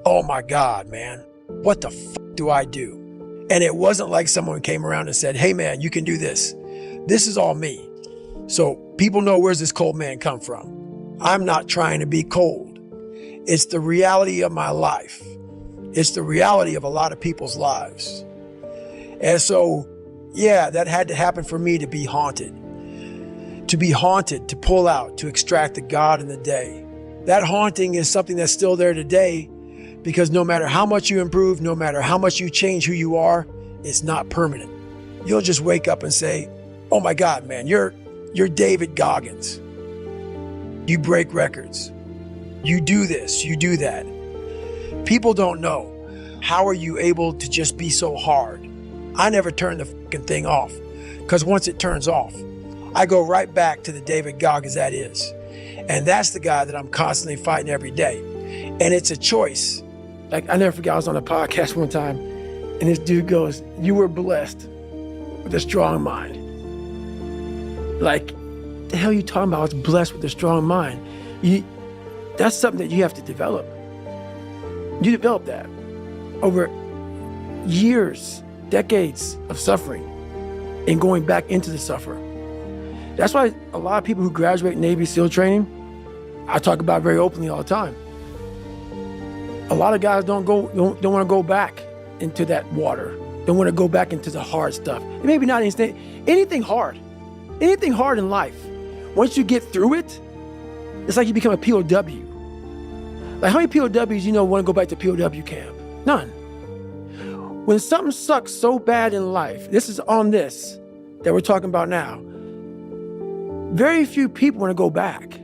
oh my God, man, what the fuck do I do? And it wasn't like someone came around and said, hey man, you can do this. This is all me. So people know, where's this cold man come from? I'm not trying to be cold. It's the reality of my life. It's the reality of a lot of people's lives. And so, yeah, that had to happen for me to be haunted. To be haunted, to pull out, to extract the God in the day. That haunting is something that's still there today, because no matter how much you improve, no matter how much you change who you are, it's not permanent. You'll just wake up and say, oh my God, man, you're David Goggins. You break records. You do this, you do that. People don't know. How are you able to just be so hard? I never turn the fucking thing off, because once it turns off, I go right back to the David Goggins that is. And that's the guy that I'm constantly fighting every day. And it's a choice. Like, I never forget, I was on a podcast one time, and this dude goes, you were blessed with a strong mind. Like, the hell are you talking about? I was blessed with a strong mind. That's something that you have to develop. You develop that over years, decades of suffering and going back into the suffering. That's why a lot of people who graduate Navy SEAL training, I talk about very openly all the time. A lot of guys don't want to go back into that water. Don't want to go back into the hard stuff. Maybe not anything hard in life. Once you get through it, it's like you become a POW. Like, how many POWs want to go back to POW camp? None. When something sucks so bad in life, this is on this that we're talking about now, very few people want to go back.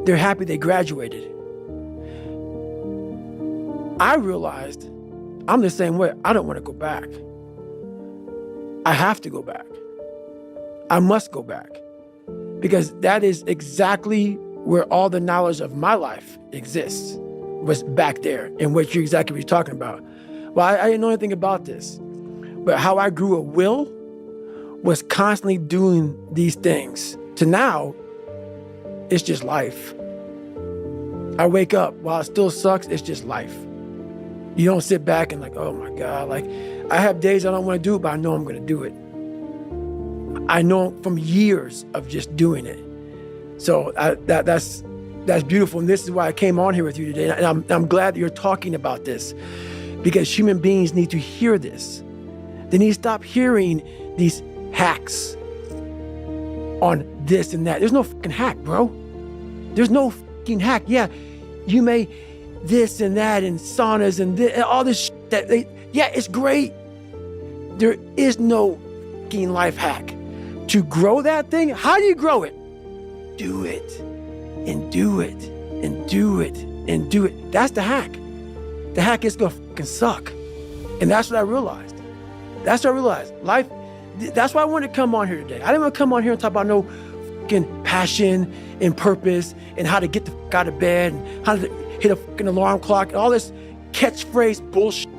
They're happy they graduated. I realized I'm the same way. I don't want to go back. I have to go back. I must go back, because that is exactly where all the knowledge of my life exists, was back there, and what you're talking about. Well, I didn't know anything about this, but how I grew a will was constantly doing these things. To now, it's just life. I wake up, while it still sucks, it's just life. You don't sit back and like, oh my God, like, I have days I don't want to do it, but I know I'm going to do it. I know from years of just doing it. So that's beautiful. And this is why I came on here with you today. And I'm glad that you're talking about this, because human beings need to hear this. They need to stop hearing these hacks on this and that. There's no fucking hack, bro. There's no fucking hack. Yeah, you may this and that and saunas and all this shit it's great. There is no fucking life hack. To grow that thing, how do you grow it? Do it and do it and do it and do it. That's the hack. The hack is gonna fucking suck. And that's what I realized. Life, that's why I wanted to come on here today. I didn't want to come on here and talk about no fucking passion and purpose and how to get the fuck out of bed and how to hit a fucking alarm clock and all this catchphrase bullshit.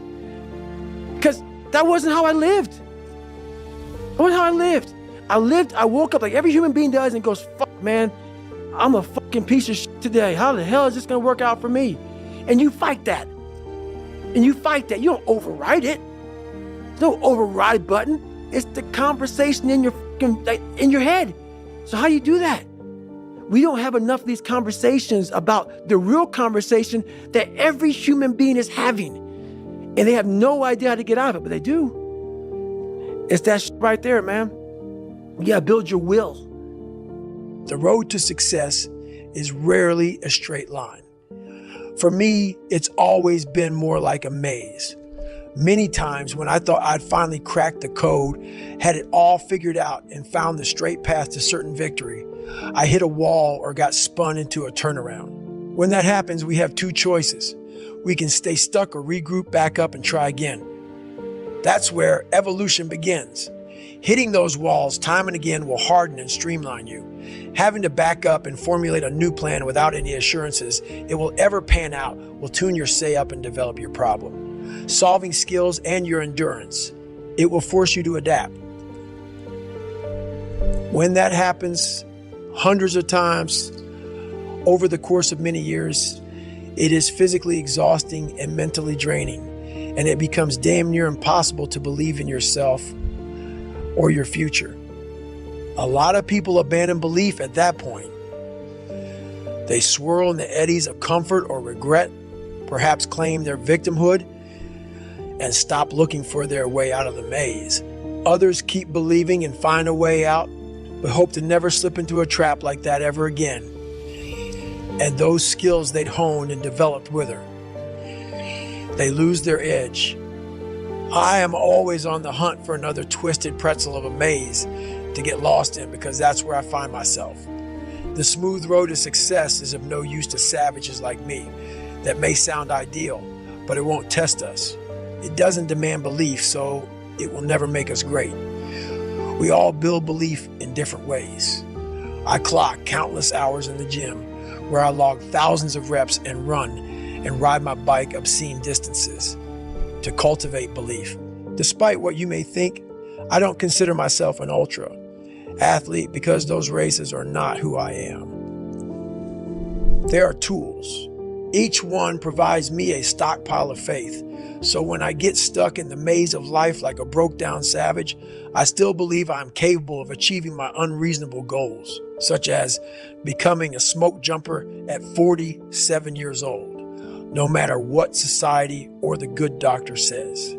Because that wasn't how I lived. I woke up like every human being does and goes, fuck, man, I'm a fucking piece of shit today. How the hell is this going to work out for me? And you fight that. You don't override it. There's no override button. It's the conversation in your fucking, in your head. So how do you do that? We don't have enough of these conversations about the real conversation that every human being is having. And they have no idea how to get out of it, but they do. It's that shit right there, man. You gotta build your will. The road to success is rarely a straight line. For me, it's always been more like a maze. Many times when I thought I'd finally cracked the code, had it all figured out and found the straight path to certain victory, I hit a wall or got spun into a turnaround. When that happens, we have two choices. We can stay stuck or regroup back up and try again. That's where evolution begins. Hitting those walls time and again will harden and streamline you. Having to back up and formulate a new plan without any assurances it will ever pan out will tune your say up and develop your problem. Solving skills and your endurance. It will force you to adapt. When that happens hundreds of times over the course of many years, It is physically exhausting and mentally draining, and it becomes damn near impossible to believe in yourself or your future. A lot of people abandon belief at that point. They swirl in the eddies of comfort or regret, perhaps claim their victimhood, and stop looking for their way out of the maze. Others keep believing and find a way out, but hope to never slip into a trap like that ever again. And those skills they'd honed and developed with her, they lose their edge. I am always on the hunt for another twisted pretzel of a maze to get lost in, because that's where I find myself. The smooth road to success is of no use to savages like me. That may sound ideal, but it won't test us. It doesn't demand belief, so it will never make us great. We all build belief in different ways. I clock countless hours in the gym, where I log thousands of reps and run and ride my bike obscene distances to cultivate belief. Despite what you may think, I don't consider myself an ultra athlete because those races are not who I am. They are tools. Each one provides me a stockpile of faith. So when I get stuck in the maze of life like a broke down savage, I still believe I'm capable of achieving my unreasonable goals, such as becoming a smoke jumper at 47 years old, no matter what society or the good doctor says.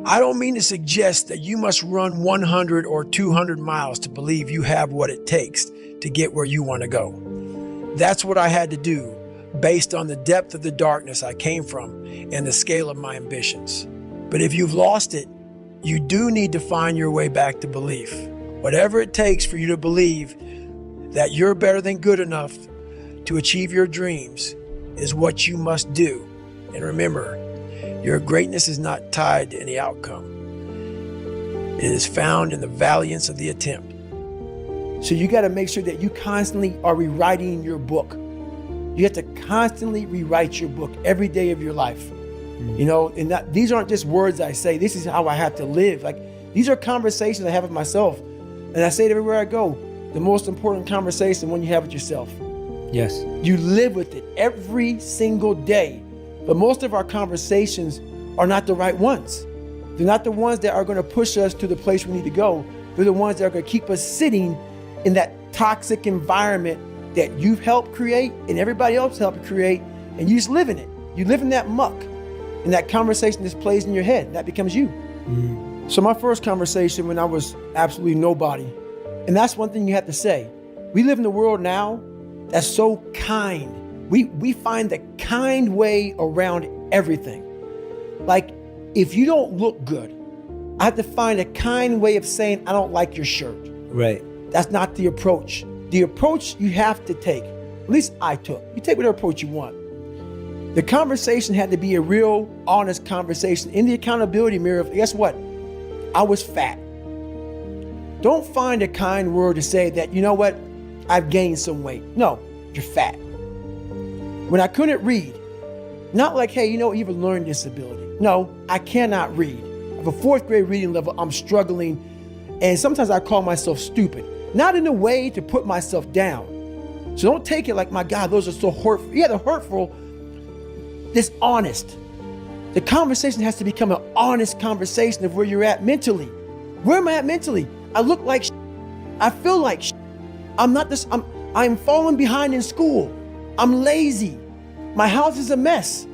I don't mean to suggest that you must run 100 or 200 miles to believe you have what it takes to get where you want to go. That's what I had to do based on the depth of the darkness I came from and the scale of my ambitions. But if you've lost it, you do need to find your way back to belief. Whatever it takes for you to believe that you're better than good enough to achieve your dreams is what you must do. And remember, your greatness is not tied to any outcome. It is found in the valiance of the attempt. So you got to make sure that you constantly are rewriting your book. You have to constantly rewrite your book every day of your life. You know, and these aren't just words I say. This is how I have to live. Like, these are conversations I have with myself. And I say it everywhere I go. The most important conversation one you have with yourself. Yes. You live with it every single day. But most of our conversations are not the right ones. They're not the ones that are going to push us to the place we need to go. They're the ones that are going to keep us sitting in that toxic environment that you've helped create and everybody else helped create, and you just live in it. You live in that muck, and that conversation just plays in your head. That becomes you. So my first conversation when I was absolutely nobody, and that's one thing you have to say. We live in a world now that's so kind. We find the kind way around everything. Like, if you don't look good, I have to find a kind way of saying, I don't like your shirt. Right. That's not the approach. The approach you have to take, at least I took. You take whatever approach you want. The conversation had to be a real, honest conversation in the accountability mirror of, guess what? I was fat. Don't find a kind word to say that, you know what? I've gained some weight. No, you're fat. When I couldn't read, not like, hey, you know, you have a learning disability. No, I cannot read. I have a 4th grade reading level. I'm struggling. And sometimes I call myself stupid. Not in a way to put myself down. So don't take it like, my God, those are so hurtful. Yeah, they're hurtful. It's honest. The conversation has to become an honest conversation of where you're at mentally. Where am I at mentally? I look like shit. I feel like shit. I'm falling behind in school. I'm lazy. My house is a mess.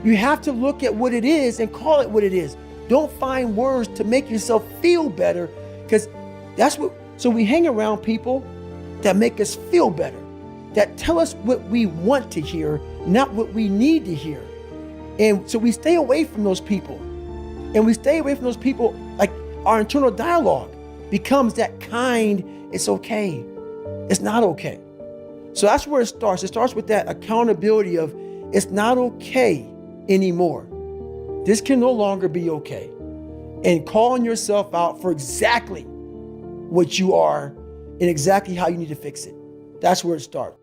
You have to look at what it is and call it what it is. Don't find words to make yourself feel better, because that's what. So we hang around people that make us feel better, that tell us what we want to hear, not what we need to hear. And so we stay away from those people. And we stay away from those people, like our internal dialogue becomes that kind, it's okay. It's not okay. So that's where it starts. It starts with that accountability of, it's not okay anymore. This can no longer be okay. And calling yourself out for exactly what you are and exactly how you need to fix it. That's where it starts.